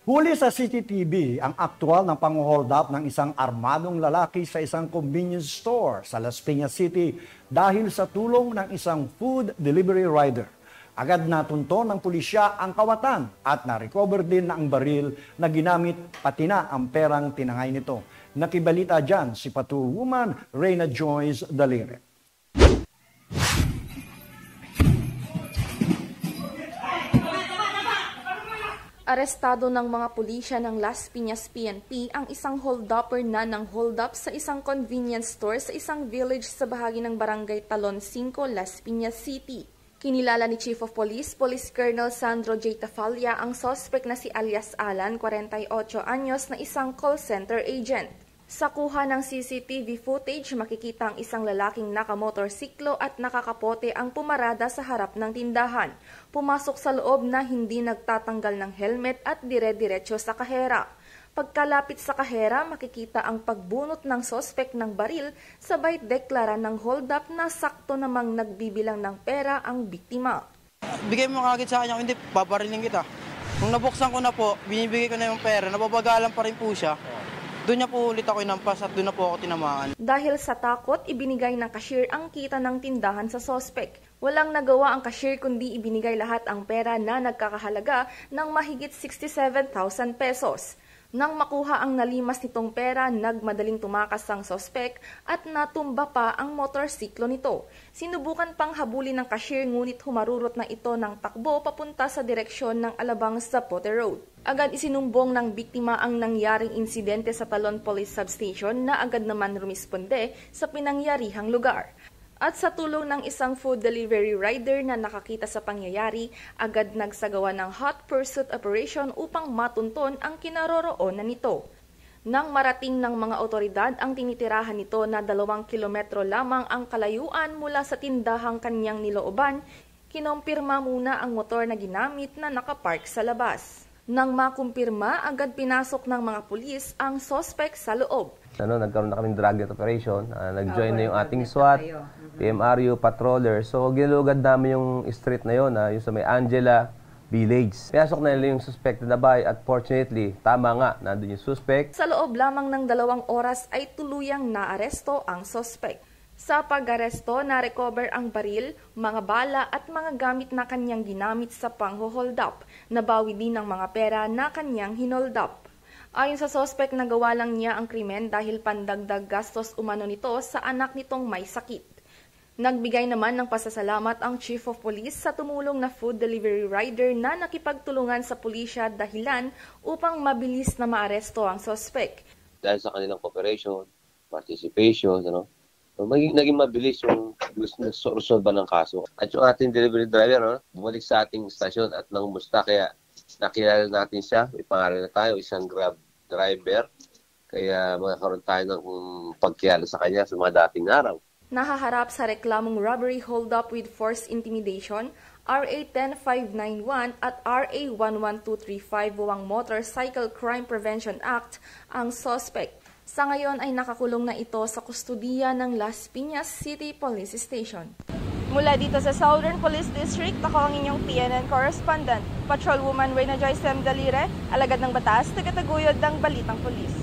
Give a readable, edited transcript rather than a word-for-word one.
Huli sa CCTV ang aktwal ng pang-hold up ng isang armadong lalaki sa isang convenience store sa Las Piñas City dahil sa tulong ng isang food delivery rider. Agad natunto ng pulisya ang kawatan at na-recover din na ang baril na ginamit pati na ang perang tinangay nito. Nakibalita dyan si Patrolwoman Reyna Joyce Dalire. Arestado ng mga pulisya ng Las Piñas PNP ang isang hold-upper na ng hold-up sa isang convenience store sa isang village sa bahagi ng Barangay Talon 5, Las Piñas City. Kinilala ni Chief of Police, Police Colonel Sandro J. Tafalla ang suspect na si alias Alan, 48 anyos, na isang call center agent. Sa kuha ng CCTV footage, makikita ang isang lalaking nakamotorsiklo at nakakapote ang pumarada sa harap ng tindahan. Pumasok sa loob na hindi nagtatanggal ng helmet at dire-diretso sa kahera. Pagkalapit sa kahera, makikita ang pagbunot ng sospek ng baril, sabay deklara ng hold-up na sakto namang nagbibilang ng pera ang biktima. Bigay mo kagad sa kanya, hindi, babarilin kita. Nung nabuksan ko na po, binibigay ko na yung pera, nababagalan pa rin po siya. Doon niya po ulit ako inampas at doon na po ako tinamaan. Dahil sa takot, ibinigay ng cashier ang kita ng tindahan sa sospek. Walang nagawa ang cashier kundi ibinigay lahat ang pera na nagkakahalaga ng mahigit 67,000 pesos. Nang makuha ang nalimas nitong pera, nagmadaling tumakas ang sospek at natumba pa ang motorsiklo nito. Sinubukan pang habulin ng cashier ngunit humarurot na ito ng takbo papunta sa direksyon ng Alabang Zapote Road. Agad isinumbong ng biktima ang nangyaring insidente sa Talon Police Substation na agad naman rumisponde sa pinangyarihang lugar. At sa tulong ng isang food delivery rider na nakakita sa pangyayari, agad nagsagawa ng hot pursuit operation upang matunton ang kinaroroonan nito. Nang marating ng mga otoridad ang tinitirahan nito na 2 kilometro lamang ang kalayuan mula sa tindahang kanyang nilooban, kinompirma muna ang motor na ginamit na nakapark sa labas. Nang makumpirma, agad pinasok ng mga pulis ang sospek sa loob. Nagkaroon na kaming drug operation, nag-join na yung ating SWAT, PMRU, patroller. So ginulugad namin yung street na yun, yung sa may Angela Village. Pinasok na nila yung suspected na bahay at fortunately, tama nga, nandun yung suspect. Sa loob lamang ng 2 oras ay tuluyang naaresto ang suspect. Sa pag-aresto, na-recover ang baril, mga bala at mga gamit na kanyang ginamit sa pang-hold up. Nabawi din ang mga pera na kanyang hinold up. Ayon sa suspect, nagawa lang niya ang krimen dahil pandagdag gastos umano nito sa anak nitong may sakit. Nagbigay naman ng pasasalamat ang Chief of Police sa tumulong na food delivery rider na nakipagtulungan sa pulisya dahilan upang mabilis na maaresto ang suspect. Dahil sa kanilang cooperation, participation, naging mabilis yung resolve ng kaso. At yung ating delivery driver, bumalik sa ating stasyon at nangumusta, kaya nakilala natin siya. May pangalan na tayo, isang Grab driver. Kaya magkakaroon tayo ng pagkilala sa kanya sa mga dating araw. Nahaharap sa reklamong robbery hold-up with forced intimidation, RA 10591 at RA 11235 buwang Motorcycle Crime Prevention Act ang suspect. Sa ngayon ay nakakulong na ito sa kustudiya ng Las Piñas City Police Station. Mula dito sa Southern Police District, ako ang inyong PNN correspondent, Patrolwoman Reyna Joyce Dalire, alagad ng batas, tagataguyod ng Balitang Pulis.